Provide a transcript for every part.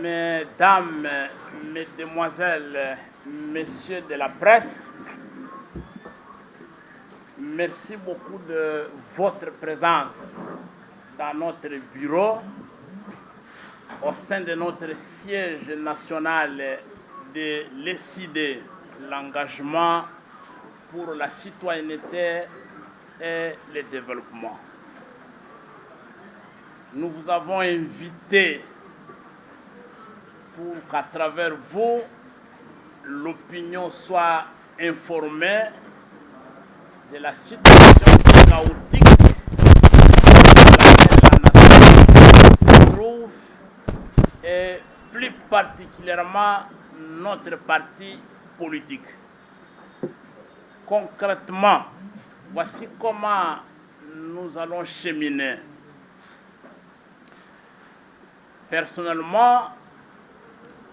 Mesdames, Mesdemoiselles, Messieurs de la presse, merci beaucoup de votre présence dans notre bureau au sein de notre siège national de l'ECID, l'engagement pour la citoyenneté et le développement. Nous vous avons invité pour qu'à travers vous, l'opinion soit informée de la situation chaotique dans laquelle la nation se trouve et plus particulièrement notre parti politique. Concrètement, voici comment nous allons cheminer. Personnellement,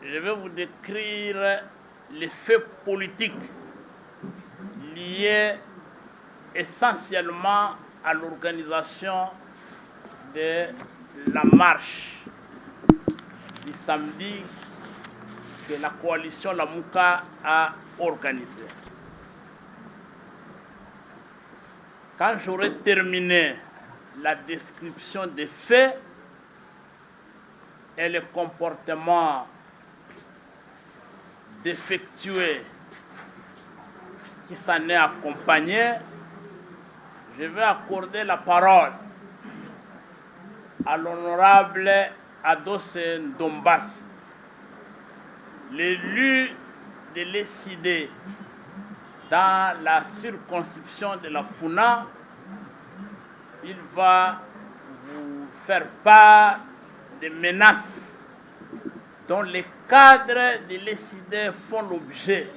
je vais vous décrire les faits politiques liés essentiellement à l'organisation de la marche du samedi que la coalition Lamuka a organisée. Quand j'aurai terminé la description des faits et le comportement défectueux qui s'en est accompagné, je vais accorder la parole à l'honorable Ados Ndombas, l'élu de l'ECID dans la circonscription de la Funa. Il va vous faire part des menaces dont les cadres de l'ECID font l'objet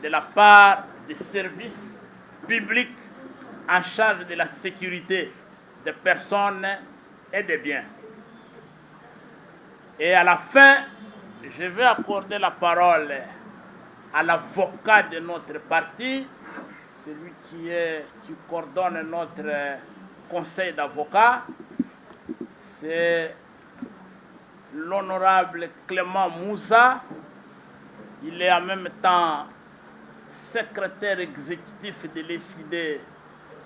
de la part des services publics en charge de la sécurité des personnes et des biens. Et à la fin, je vais accorder la parole à l'avocat de notre parti, celui qui coordonne notre conseil d'avocats, c'est l'honorable Clément Moussa. Il est en même temps secrétaire exécutif de l'ECID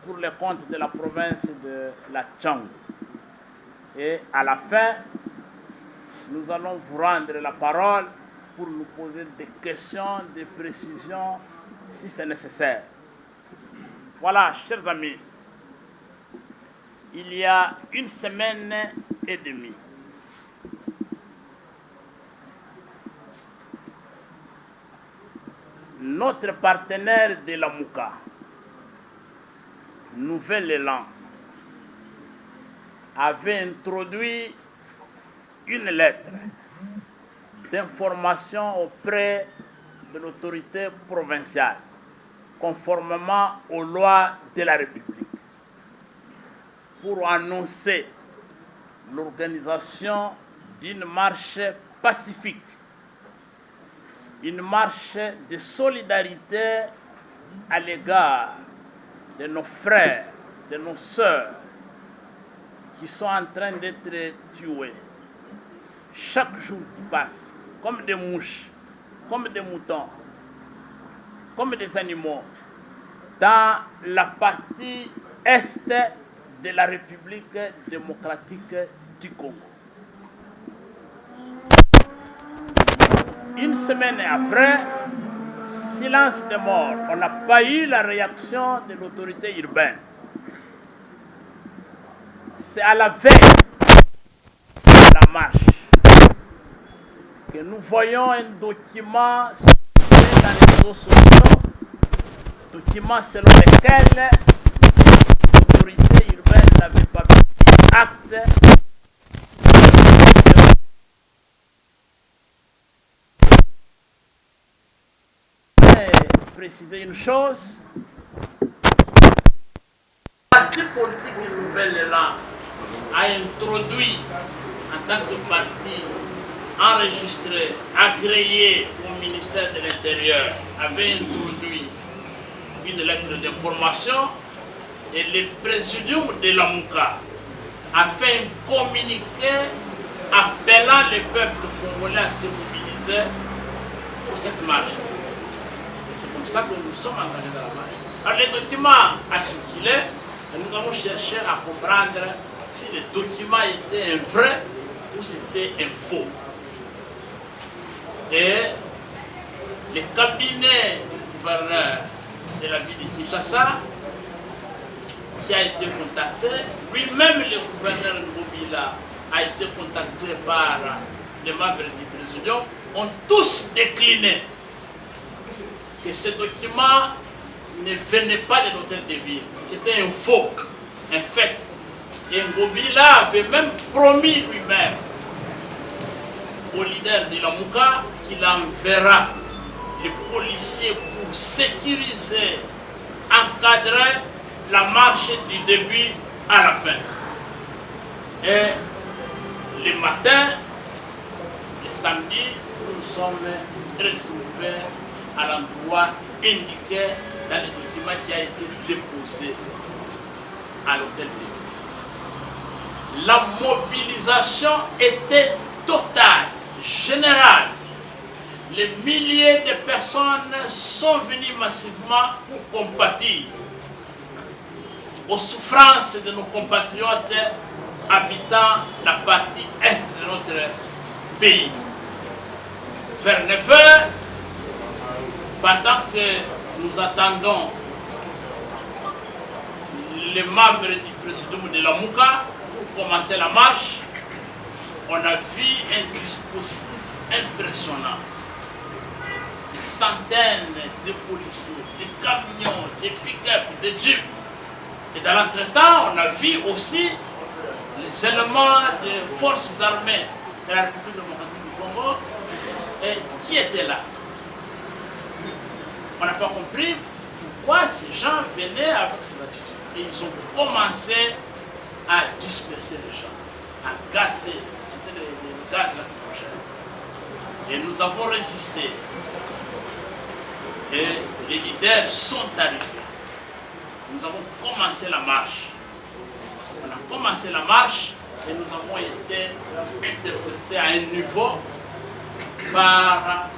pour les comptes de la province de la Tchang. Et à la fin, nous allons vous rendre la parole pour nous poser des questions, des précisions, si c'est nécessaire. Voilà, chers amis, il y a une semaine et demie, notre partenaire de la Mouka, Nouvel Élan, avait introduit une lettre d'information auprès de l'autorité provinciale, conformément aux lois de la République, pour annoncer l'organisation d'une marche pacifique, une marche de solidarité à l'égard de nos frères, de nos sœurs qui sont en train d'être tués chaque jour qui passe, comme des mouches, comme des moutons, comme des animaux, dans la partie est de la République démocratique du Congo. Une semaine après, silence de mort. On n'a pas eu la réaction de l'autorité urbaine. C'est à la veille de la marche que nous voyons un document dans les réseaux sociaux, document selon lequel l'autorité urbaine n'avait pas pris acte préciser une chose. Le parti politique Nouvel Élan a introduit en tant que parti enregistré, agréé au ministère de l'Intérieur, avait introduit une lettre d'information et le présidium de la Mouka a fait un communiqué appelant appelant les peuples congolais à se mobiliser pour cette marche. Et c'est comme ça que nous sommes engagés dans la marche. Alors les documents à circuler, nous avons cherché à comprendre si les documents étaient un vrai ou c'était un faux. Et le cabinet du gouverneur de la ville de Kinshasa, qui a été contacté, lui-même le gouverneur Ngobila a été contacté par les membres du président, ont tous décliné que ce document ne venait pas de l'hôtel de ville. C'était un faux, un fait. Et Ngobila avait même promis lui-même au leader de la Mouka qu'il enverra les policiers pour sécuriser, encadrer la marche du début à la fin. Et le matin, le samedi, nous nous sommes retrouvés à l'endroit indiqué dans le document qui a été déposé à l'hôtel de ville. La mobilisation était totale, générale. Les milliers de personnes sont venues massivement pour compatir aux souffrances de nos compatriotes habitant la partie est de notre pays. Vers 9 h, pendant que nous attendons les membres du présidium de la Mouka pour commencer la marche, on a vu un dispositif impressionnant. Des centaines de policiers, des camions, des pick-up, des jeeps. Et dans l'entretemps, on a vu aussi les éléments des forces armées de la République démocratique du Congo et qui étaient là. On n'a pas compris pourquoi ces gens venaient avec cette attitude. Et ils ont commencé à disperser les gens, à gazer. C'était le gaz lacrymogène. Et nous avons résisté. Et les leaders sont arrivés. Nous avons commencé la marche. On a commencé la marche et nous avons été interceptés à un niveau par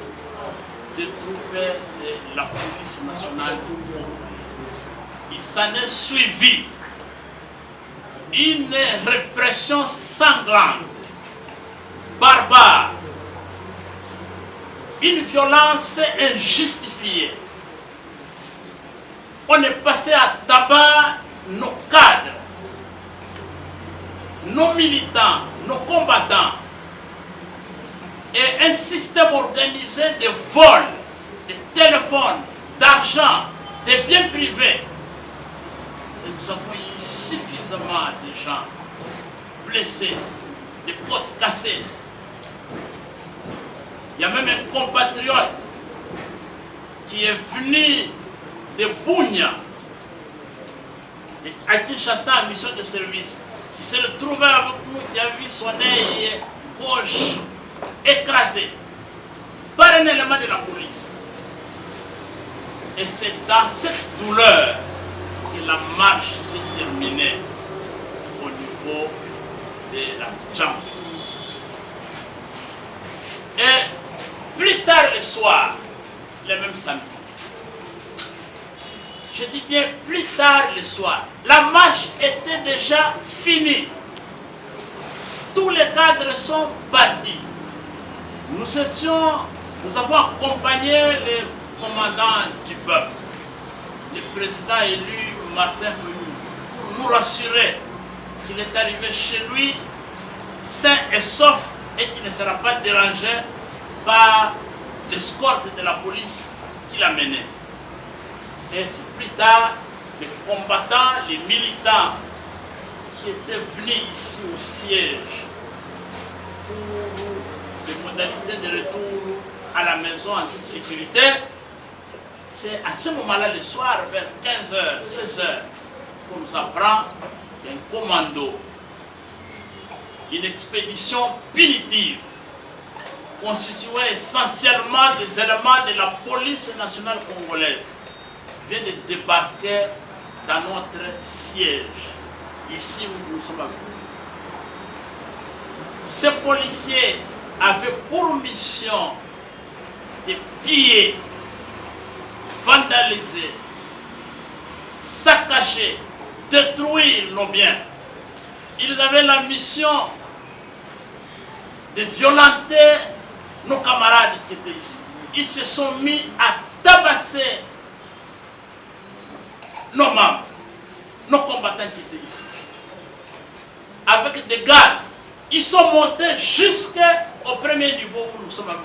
des troupes de la police nationale congolaise. Il s'en est suivi une répression sanglante, barbare, une violence injustifiée. On est passé à tabac nos cadres, nos militants, nos combattants, et un système organisé de vols, de téléphones, d'argent, de biens privés. Et nous avons eu suffisamment de gens blessés, de côtes cassées. Il y a même un compatriote qui est venu de Bunia, à Kinshasa en mission de service, qui s'est retrouvé avec nous, qui a vu son œil gauche écrasé par un élément de la police. Et c'est dans cette douleur que la marche s'est terminée au niveau de la jambe. Et plus tard le soir, le même samedi, je dis bien plus tard le soir, la marche était déjà finie. Tous les cadres sont partis. Nous avons accompagné le commandant du peuple, le président élu Martin Fayulu, pour nous rassurer qu'il est arrivé chez lui sain et sauf et qu'il ne sera pas dérangé par l'escorte de la police qui l'a mené. Et c'est plus tard les combattants, les militants qui étaient venus ici au siège pour des modalités de retour à la maison en toute sécurité. C'est à ce moment-là, le soir, vers 15 h, 16 h, qu'on nous apprend qu'un commando, une expédition punitive, constituée essentiellement des éléments de la police nationale congolaise, vient de débarquer dans notre siège, ici où nous sommes avec vous. ces policiers avaient pour mission de piller, vandaliser, saccager, détruire nos biens. Ils avaient la mission de violenter nos camarades qui étaient ici. Ils se sont mis à tabasser nos membres, nos combattants qui étaient ici. Avec des gaz. Ils sont montés jusqu'au premier niveau où nous sommes arrivés.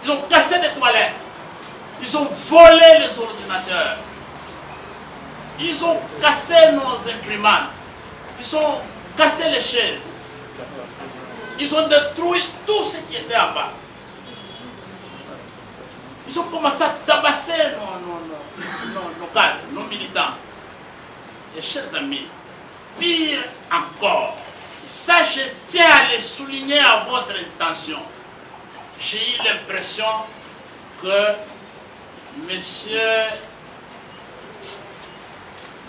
Ils ont cassé des toilettes. Ils ont volé les ordinateurs. Ils ont cassé nos imprimantes. Ils ont cassé les chaises. Ils ont détruit tout ce qui était en bas. Ils ont commencé à tabasser nos cadres, nos militants. Et chers amis, pire encore, ça je tiens à le souligner à votre intention. J'ai eu l'impression que messieurs,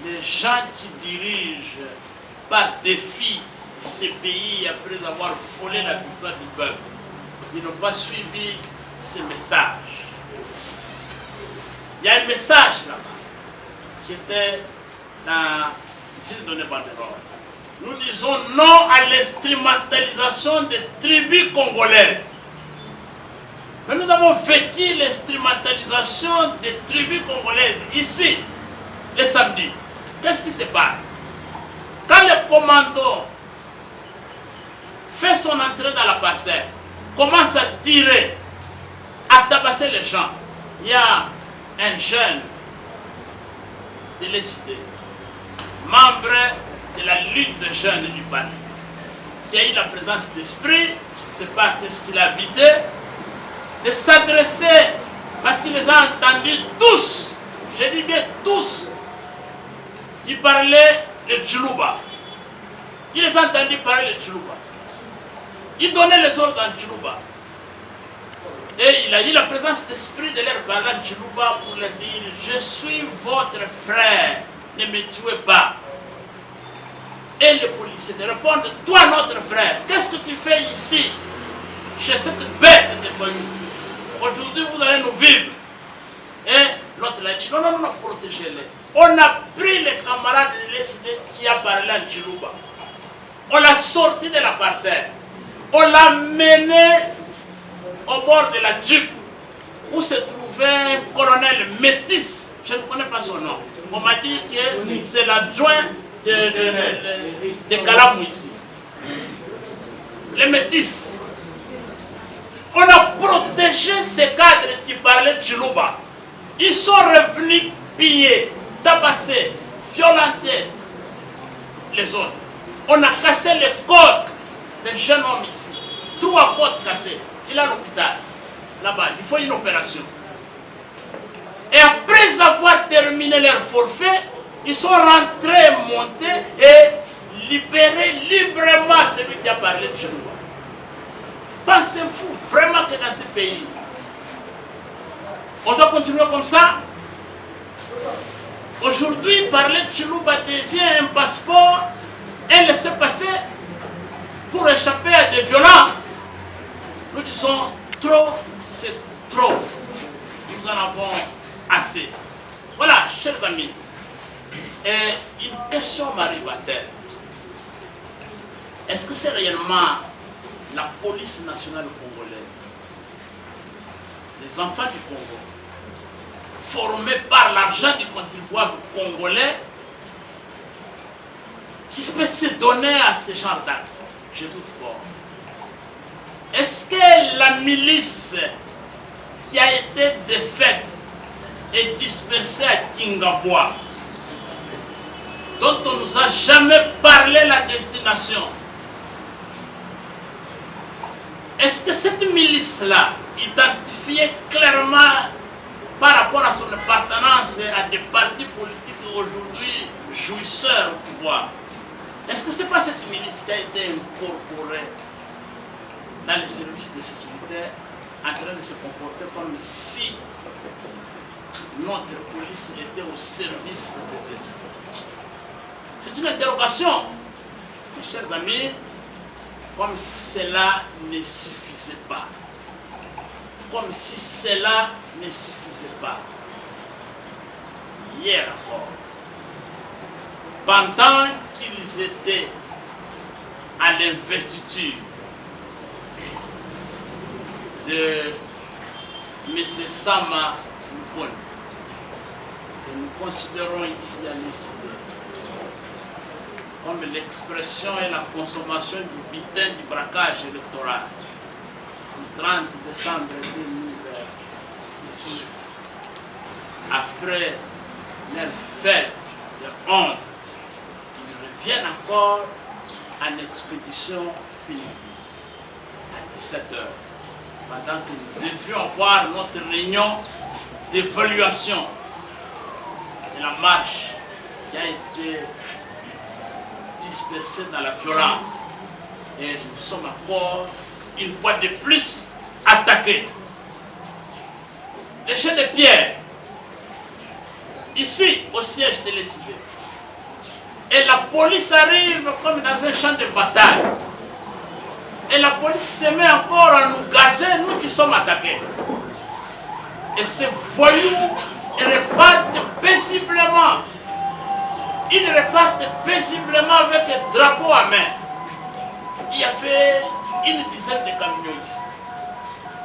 les gens qui dirigent par défi ces pays après avoir volé la victoire du peuple, ils n'ont pas suivi ces messages. Il y a un message là-bas qui était dans ici donné banderole. Nous disons non à l'instrumentalisation des tribus congolaises. Mais nous avons vécu l'instrumentalisation des tribus congolaises ici, le samedi. Qu'est-ce qui se passe? Quand le commando fait son entrée dans la parcelle, commence à tirer, à tabasser les gens, il y a un jeune de l'ECD, membre de la Ligue des jeunes du parti, qui a eu la présence d'esprit, je ne sais pas qu'est-ce qu'il a habité, de s'adresser, parce qu'il les a entendus tous, je dis bien tous, il parlait le Tchoulouba. Il les a entendus parler le Tchoulouba. Il donnait les ordres en Tchoulouba. Et il a eu la présence d'esprit de leur parler en Tchoulouba pour leur dire: je suis votre frère, ne me tuez pas. Et les policiers de répondre: toi notre frère, qu'est-ce que tu fais ici, chez cette bête de voyous? Aujourd'hui vous allez nous vivre. Et l'autre l'a dit: non, non, non, protégez-les. On a pris les camarades de l'ESD qui a parlé en Tchoulouba. On l'a sorti de la parcelle. On l'a mené au bord de la Jeep où se trouvait un colonel métis. Je ne connais pas son nom. On m'a dit que c'est l'adjoint de Kalamou ici. Les métis. On a protégé ces cadres qui parlaient de Tchoulouba. Ils sont revenus piller, tabasser, violenter les autres. On a cassé les côtes d'un jeune homme ici. 3 côtes cassées. Il est à l'hôpital. Là-bas, il faut une opération. Et après avoir terminé leur forfait, ils sont rentrés, montés et libérés librement celui qui a parlé de Tchoulouba. Pensez-vous vraiment que dans ce pays, on doit continuer comme ça? Aujourd'hui, parler de Tchoulouba devient un passeport, un laissez-passer pour échapper à des violences. Nous disons trop, c'est trop. Nous en avons assez. Voilà, chers amis, et une question m'arrive à tête. Est-ce que c'est réellement la police nationale congolaise, les enfants du Congo, formés par l'argent du contribuable congolais, qui peut se donner à ce genre d'actes? Je doute fort. Est-ce que la milice qui a été défaite et dispersée à Kingabwa, dont on ne nous a jamais parlé la destination, est-ce que cette milice-là, identifiée clairement par rapport à son appartenance à des partis politiques aujourd'hui jouisseurs au pouvoir, est-ce que ce n'est pas cette milice qui a été incorporée dans les services de sécurité en train de se comporter comme si notre police était au service des ennemis? C'est une interrogation, mes chers amis. Comme si cela ne suffisait pas. Comme si cela ne suffisait pas. Hier encore, pendant qu'ils étaient à l'investiture de M. Sama Mpone, que nous considérons ici à l'ICD comme l'expression et la consommation du butin du braquage électoral du 30 décembre 2018. Après leur fête, leur honte, ils reviennent encore en expédition punitive à 17h, pendant que nous devions avoir notre réunion d'évaluation de la marche qui a été dispersée dans la violence. Et nous sommes encore une fois de plus attaqués. Les jets de pierre, ici au siège de l'ECD. Et la police arrive comme dans un champ de bataille. Et la police se met encore à nous gazer, nous qui sommes attaqués. Et ces voyous repartent paisiblement. Ils repartent paisiblement avec un drapeau à main. Il y avait une dizaine de camions ici.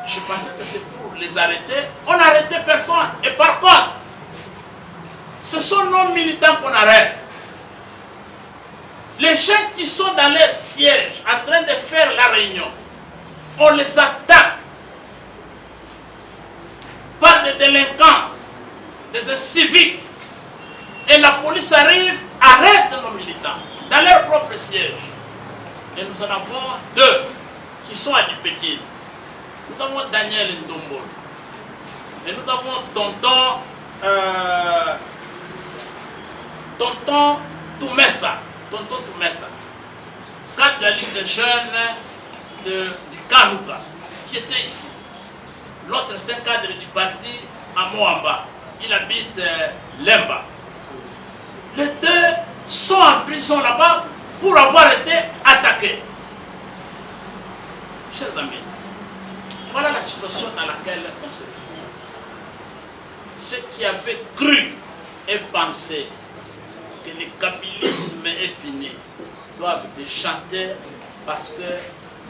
Je pensais que c'est pour les arrêter. On n'arrêtait personne. Et par contre, ce sont nos militants qu'on arrête. Les gens qui sont dans leur siège en train de faire la réunion, on les attaque par des délinquants, des civiques. Et la police arrive, arrête nos militants dans leur propre siège. Et nous en avons deux qui sont à Pékin. Nous avons Daniel Ndombo. Et nous avons Tonton Toumessa. Tonton Toumessa, cadre de la Ligue des jeunes du Kanouka, qui était ici. L'autre, c'est un cadre du parti à Moamba. Il habite Lemba. Les deux sont en prison là-bas pour avoir été attaqués. Chers amis, voilà la situation dans laquelle on se trouve. Ceux qui avaient cru et pensé que le kabylisme est fini doivent déchanter parce que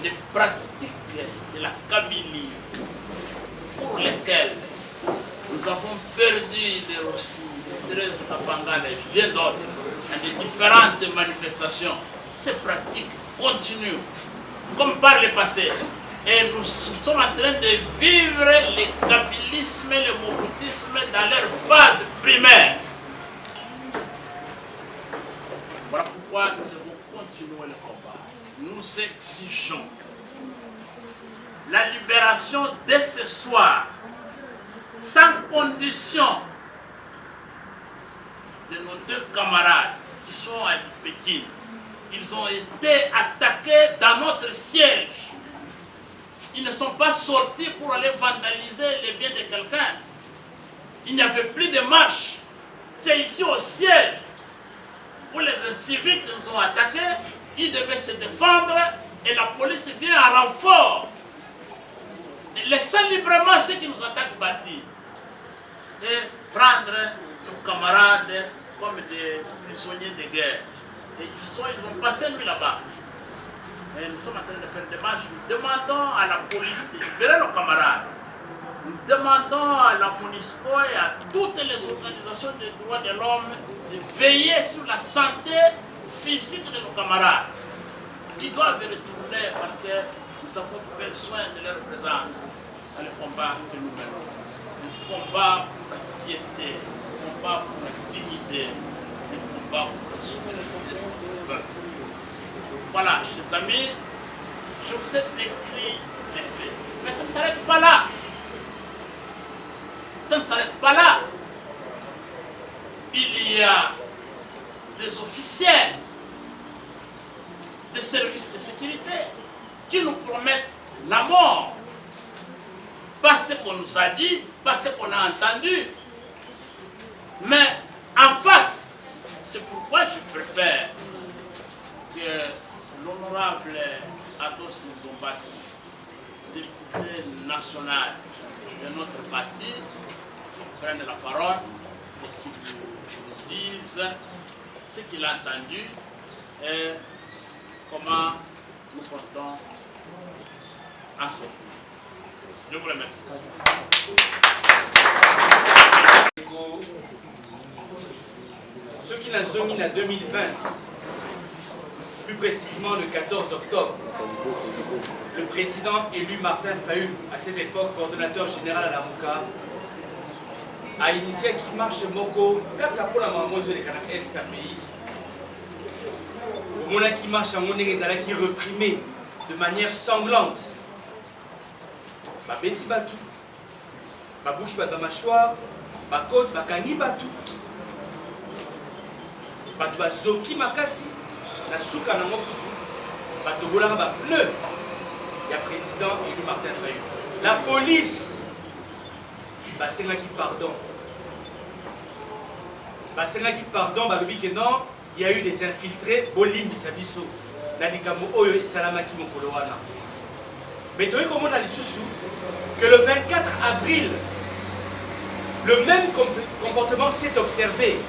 les pratiques de la Kabylie pour lesquelles nous avons perdu les Rossi, les 13 Kafangala et bien d'autres dans des différentes manifestations, ces pratiques continuent comme par le passé. Et nous sommes en train de vivre le kabylisme et le mobutisme dans leur phase primaire. Voilà pourquoi nous devons continuer le combat. Nous exigeons la libération dès ce soir, sans condition, de nos deux camarades qui sont à Pékin. Ils ont été attaqués dans notre siège. Ils ne sont pas sortis pour aller vandaliser les biens de quelqu'un. Il n'y avait plus de marche. C'est ici au siège où les civiques nous ont attaqués. Ils devaient se défendre et la police vient en renfort. Laissant librement ceux qui nous attaquent bâtir et prendre nos camarades comme des prisonniers de guerre. Et ils ont passé nuit là-bas. Et nous sommes en train de faire des marches. Nous demandons à la police de libérer nos camarades. Nous demandons à la MONUSCO et à toutes les organisations des droits de l'homme de veiller sur la santé physique de nos camarades. Ils doivent retourner parce que nous avons besoin de leur présence dans le combat que nous menons. Un combat pour la fierté, un combat pour la dignité, un combat pour la souveraineté du peuple. Voilà, chers amis, je vous ai décrit les faits. Mais ça ne s'arrête pas là. Ça ne s'arrête pas là. Il y a des officiels des services de sécurité qui nous promettent la mort. Pas ce qu'on nous a dit, pas ce qu'on a entendu. Mais en face, c'est pourquoi je préfère que l'honorable Atos Ndombasi, député national de notre parti, qui prenne la parole et qui nous dise ce qu'il a entendu et comment nous comptons en sortir. Je vous remercie. Ce qui n'a zongi en 2020, plus précisément le 14 octobre, le président élu Martin Fayulu, à cette époque coordonnateur général à la Mouka, a initié qui marche Moko, kaka pour la mamozo de Kana Est à pays. Au moment qui marche à mon qui reprimé de manière sanglante. Ma beti batu, ma bouki bat ma mâchoire, ma côte, ma kangi batu. Batu ba zoki makasi, na souka na mokutu, batu bolanga ba bleu. Il y a président élu Martin Fayulu. La police, bah c'est là qui pardon. Bah c'est là qui pardon, bah le que non, il y a eu des infiltrés, bolim bisabiso, nalikamo oyo salamaki mokolowana. Mais tu vois comment on a les sous que le 24 avril, le même comportement s'est observé.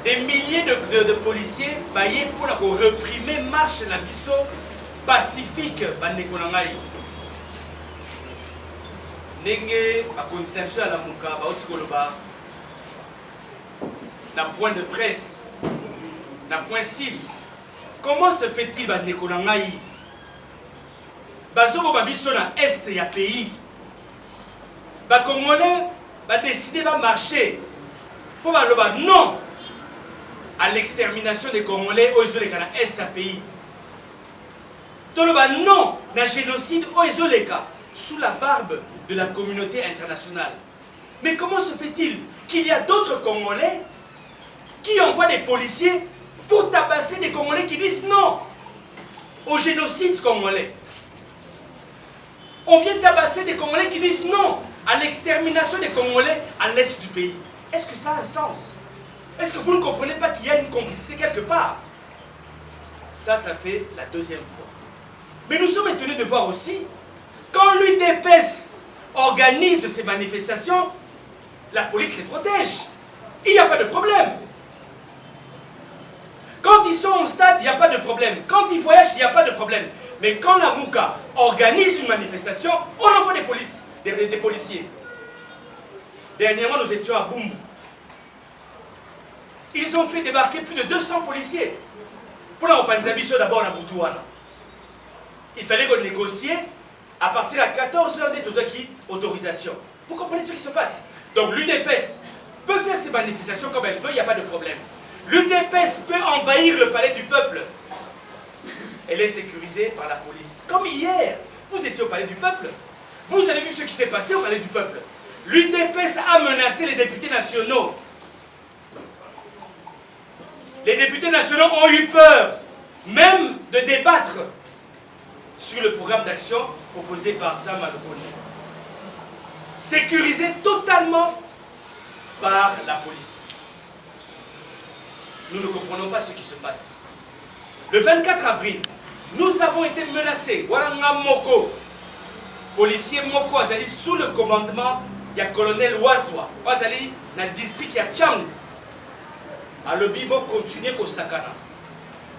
Des milliers de policiers baillés pour la réprimer marche la biso pacifique banekonangai. Nenge a continuation à la Mouka ba otikoloba na point de presse na point 6. Comment se fait-il banekonangai? Bazoko babiso na est ya pays. Ba Congolais ba décider ba marcher pour ba loba non à l'extermination des Congolais au Isoleka na est à pays. Toloba non na génocide au Isoleka sous la barbe de la communauté internationale. Mais comment se fait-il qu'il y a d'autres Congolais qui envoient des policiers pour tabasser des Congolais qui disent non au génocide congolais? On vient tabasser des Congolais qui disent non à l'extermination des Congolais à l'est du pays. Est-ce que ça a un sens? Est-ce que vous ne comprenez pas qu'il y a une complicité quelque part? Ça fait la deuxième fois. Mais nous sommes étonnés de voir aussi, quand l'UDPS organise ces manifestations, la police les protège. Il n'y a pas de problème. Quand ils sont au stade, il n'y a pas de problème. Quand ils voyagent, il n'y a pas de problème. Mais quand la Mouka organise une manifestation, on envoie des policiers. Dernièrement, nous étions à Boum. Ils ont fait débarquer plus de 200 policiers. Pour la Opanzabiso d'abord à Boutouana. Il fallait qu'on négocie à partir de 14h des Tozaki autorisation. Vous comprenez ce qui se passe? Donc l'UDPS peut faire ses manifestations comme elle veut, il n'y a pas de problème. L'UDPS peut envahir le palais du peuple. Elle est sécurisée par la police. Comme hier, vous étiez au palais du peuple. Vous avez vu ce qui s'est passé au palais du peuple. L'UDPS a menacé les députés nationaux. Les députés nationaux ont eu peur, même de débattre sur le programme d'action proposé par Sam Alokoni. Sécurisé totalement par la police. Nous ne comprenons pas ce qui se passe. Le 24 avril, nous avons été menacés. Waranga Moko, policier Moko Azali sous le commandement du colonel Wazwa. Wazali dans le district de Tchang. A le bibo continue au Sakana.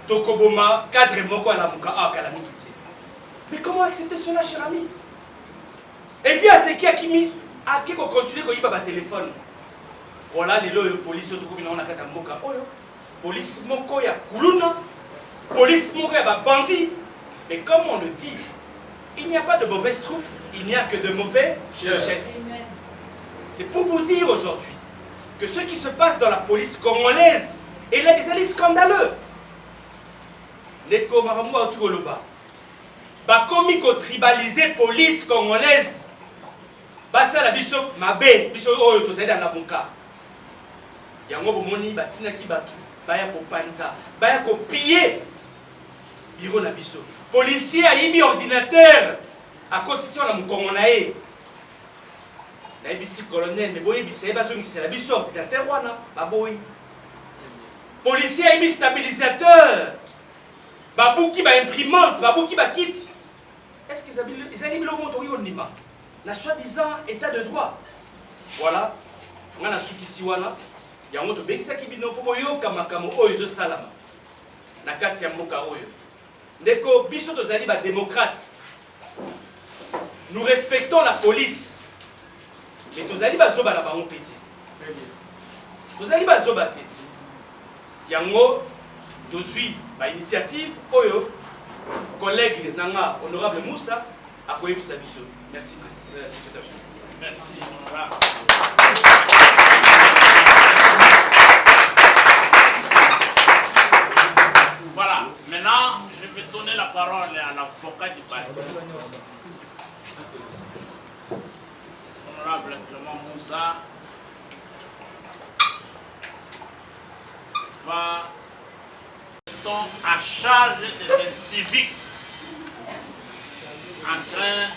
Tokoboma, cadre Moko à la Mouka à Kalamikiti. Mais comment accepter cela, cher ami? Et puis à ce qui a mis, à qui continue à y téléphone. Voilà les lois de police autour de la Mouka. Police Moko ya Kuluna, police Moko ya bandit. Mais comme on le dit, il n'y a pas de mauvaises troupes, il n'y a que de mauvais chefs. C'est pour vous dire aujourd'hui que ce qui se passe dans la police congolaise est scandaleux. Neko Maramou Aotukoloba. Bakomi ko tribaliser police congolaise. Basa la biso mabe, biso oyo to dans la Mouka. Yango bomoni batina ki batu, baya ko panza, baya ko piller bureau na biso. Policier a mis ordinateur à cotisation na Moukongo na e. Na ebisi colonel, mais boye bise ba zongi c'est la biso ordinateur wana, ba boy. Policier a mis stabilisateur. babuki ba imprimante, babuki ba kit. Est-ce qu'ils avaient mis le mot au Nima? La soi-disant état de droit. Voilà. On a su qui wana. Il y a un autre qui qui bino pour yoka makamo oyo salama. Na kati ya mboka oyo. Ndeko biso tozali ba démocrate. Nous respectons la police. Mais tozali ba zoba na bango petit. Tozali ba zoba te. Yango dozui ba initiative oyo collègue nanga honorable Moussa a koyebisa biso. Merci secrétaire général. Merci honorable. Voilà, maintenant je vais donner la parole à l'avocat du parti. Honorable Clément Moussa va à charge des civiques en train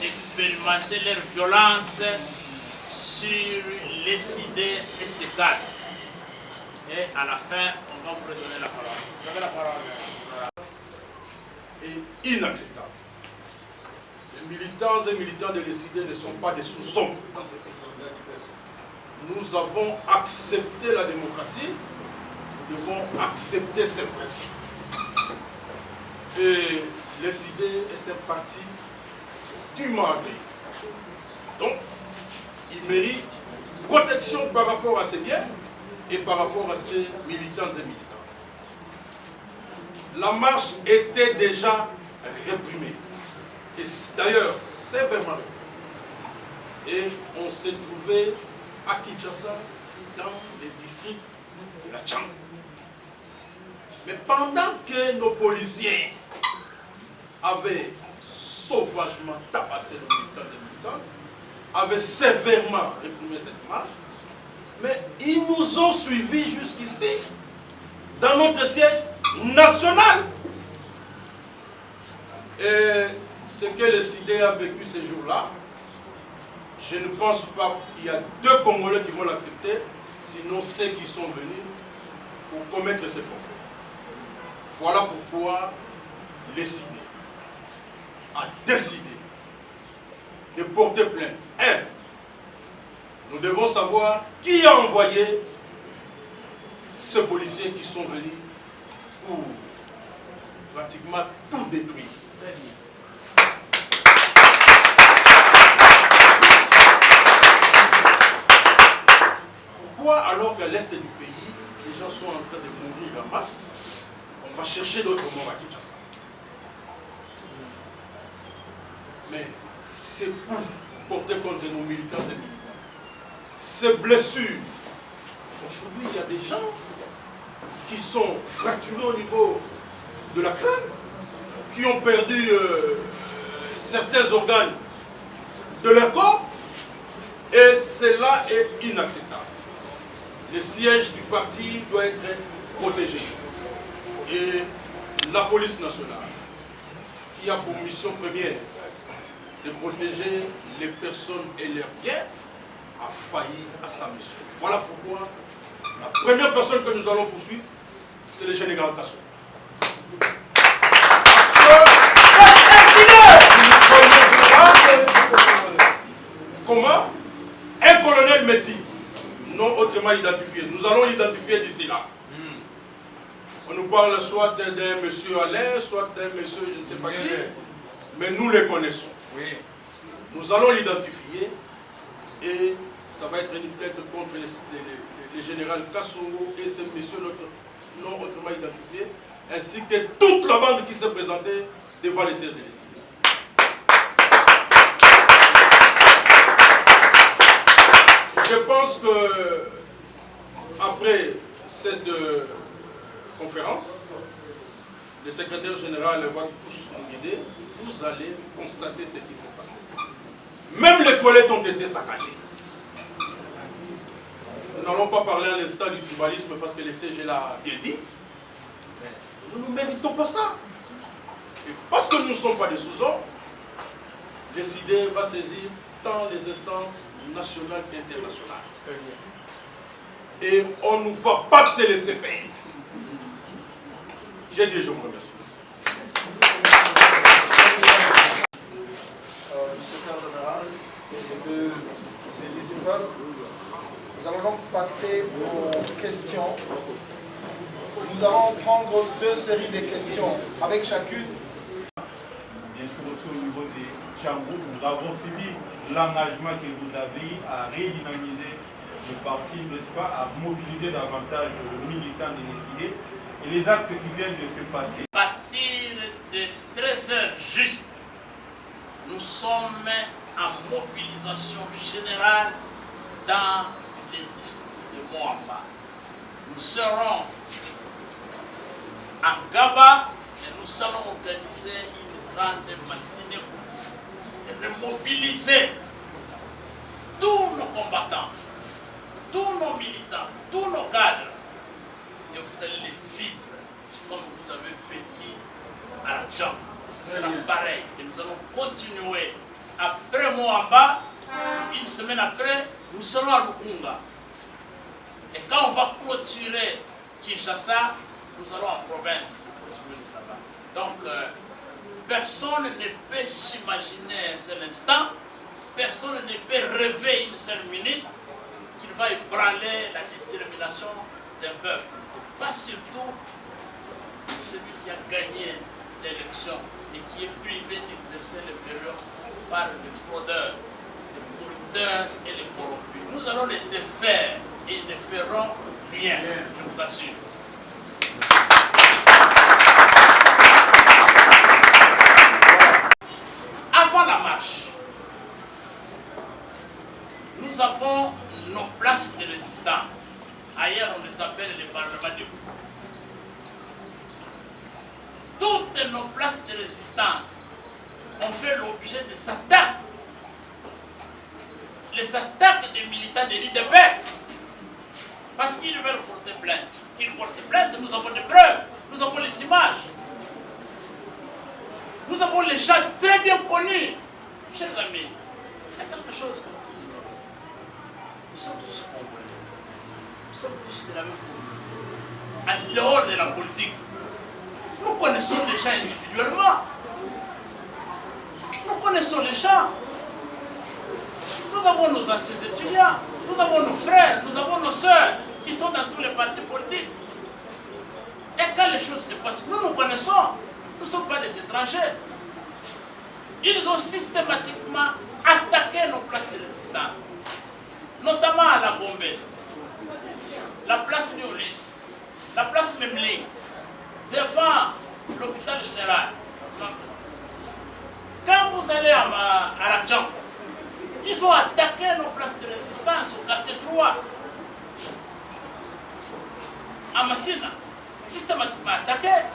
d'expérimenter leur violence sur les idées et ses cadres. Et à la fin, on va vous redonner la parole. Vous avez la parole. Est inacceptable. Les militants et militants de l'ECD ne sont pas des sous-hommes dans ce pays. Nous avons accepté la démocratie, nous devons accepter ses principes. Et l'ECD est un parti dûment agréé. Donc, il mérite protection par rapport à ses biens et par rapport à ses militantes et militants. La marche était déjà réprimée. Et d'ailleurs, sévèrement. Et on s'est trouvé à Kinshasa, dans les districts de la Tchang. Mais pendant que nos policiers avaient sauvagement tabassé nos militants et militants, avaient sévèrement réprimé cette marche, mais ils nous ont suivis jusqu'ici, dans notre siège national. Et ce que le CID a vécu ces jours-là, je ne pense pas qu'il y a deux Congolais qui vont l'accepter, sinon ceux qui sont venus pour commettre ces forfaits. Voilà pourquoi le CID a décidé de porter plainte. Nous devons savoir qui a envoyé ces policiers qui sont venus pour pratiquement tout détruire. Pourquoi, alors qu'à l'est du pays, les gens sont en train de mourir en masse, on va chercher d'autres morts à Kinshasa? Mais c'est pour porter contre nos militants et militants. Ces blessures. Aujourd'hui, il y a des gens qui sont fracturés au niveau de la crâne, qui ont perdu certains organes de leur corps, et cela est inacceptable. Le siège du parti doit être protégé. Et la police nationale, qui a pour mission première de protéger les personnes et leurs biens, a failli à sa mission. Voilà pourquoi la première personne que nous allons poursuivre, c'est le général Kasso. Comment un colonel Métis, non autrement identifié, nous allons l'identifier d'ici là. On nous parle soit d'un monsieur Alain, soit d'un monsieur je ne sais pas qui, mais nous les connaissons. Oui. Nous allons l'identifier et ça va être une plainte contre le général Kassongo et ce monsieur non autrement identifié, ainsi que toute la bande qui s'est présentée devant les sièges de l'ECD. Je pense que après cette conférence, le secrétaire général va tous nous guider. Vous allez constater ce qui s'est passé. Même les toilettes ont été saccagées. Nous n'allons pas parler à l'instant du tribalisme parce que le CG l'a bien dit. Mais nous ne méritons pas ça. Et parce que nous ne sommes pas des sous-hommes, le CID va saisir tant les instances nationales qu'internationales. Et on ne va pas se laisser faire. J'ai dit, je vous remercie. Secrétaire général et de élus du peuple. Nous allons donc passer aux questions. Nous allons prendre 2 séries de questions avec chacune. Bien sûr aussi au niveau des Tchangou, nous avons suivi l'engagement que vous avez à redynamiser le parti, n'est-ce pas, à mobiliser davantage les militants de décider et les actes qui viennent de se passer. À partir de 13h juste, nous sommes en mobilisation générale dans les districts de Moamba. Nous serons en Gaba et nous allons organiser une grande matinée et remobiliser tous nos combattants, tous nos militants, tous nos cadres. Et vous allez les vivre comme vous avez vécu à la Djang. Ce sera pareil. Et nous allons continuer. Après Moamba, une semaine après, nous serons à Lukunga. Et quand on va clôturer Kinshasa, nous allons en province pour continuer le travail. Donc, personne ne peut s'imaginer un seul instant, personne ne peut rêver une seule minute qu'il va ébranler la détermination d'un peuple. Et pas surtout celui qui a gagné l'élection et qui est privé d'exercer le période par les fraudeurs, les corrupteurs et les corrompus. Nous allons les défaire et ils ne feront rien, je vous assure. Avant la marche, nous avons nos places de résistance. Ailleurs, on les appelle les parlements de groupe. Toutes nos places de résistance ont fait l'objet de attaques. Les attaques des militants de l'IDPS. Parce qu'ils veulent porter plainte. Qu'ils portent plainte, nous avons des preuves. Nous avons les images. Nous avons les gens très bien connus. Chers amis, il y a quelque chose que vous ignorez. Nous sommes tous congolais. Nous sommes tous de la même famille. En dehors de la politique, nous connaissons les gens individuellement. Nous connaissons les gens. Nous avons nos anciens étudiants, nous avons nos frères, nous avons nos sœurs qui sont dans tous les partis politiques. Et quand les choses se passent, nous nous connaissons. Nous ne sommes pas des étrangers. Ils ont systématiquement attaqué nos places de résistance, notamment à la Gombe, la place New-Lys, la place Memling, devant l'hôpital général. Quand vous allez à la Djang, ils ont attaqué nos places de résistance au quartier 3, à Massina, systématiquement attaqué.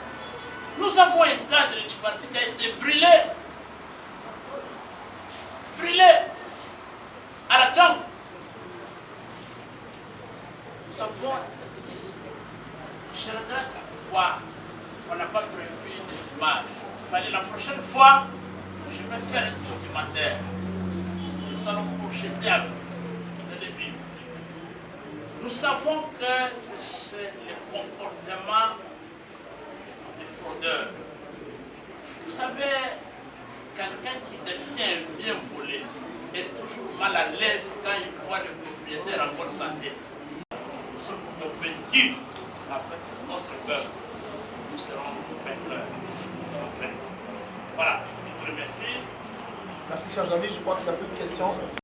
Nous avons un cadre du parti qui a été brûlé à la Djang. Nous avons, je regrette pourquoi on n'a pas prévu des images. Il fallait la prochaine fois, je vais faire un documentaire. Nous allons projeter avec vous. Vous allez vivre. Nous savons que c'est le comportement des fraudeurs. Vous savez, quelqu'un qui détient un bien volé est toujours mal à l'aise quand il voit le propriétaire en bonne santé. Nous sommes convaincus avec notre peuple. Nous serons vainqueurs. Voilà, je vous remercie. Merci, chers amis. Je crois qu'il n'y a plus de questions.